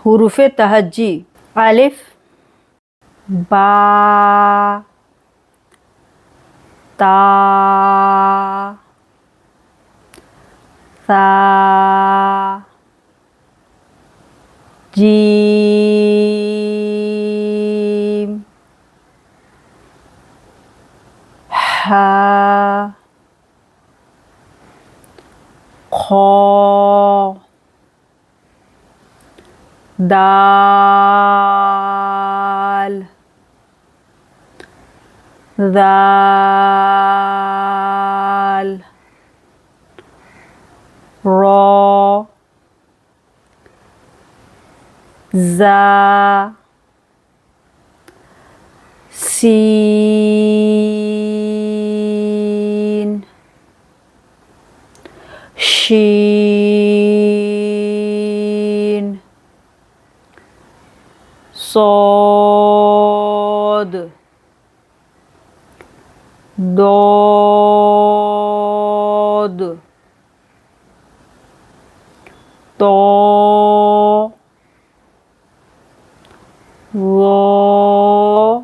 हुरूफे तहज्जी अलिफ बा ता सा जीम हा खौ दाल दाल रा जा सीन शीन صاد ضاد طا ظا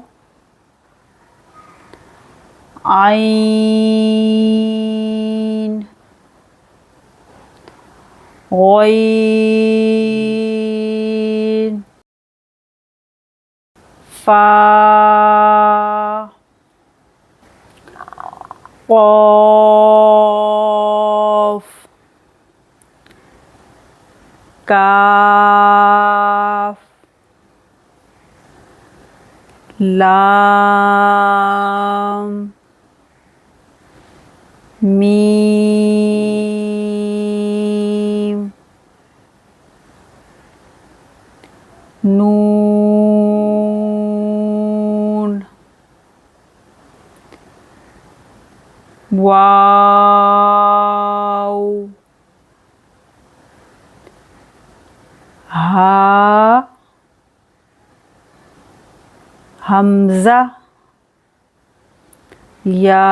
عين غين فا قاف काफ लाम मीम नून वाव हा हमजा या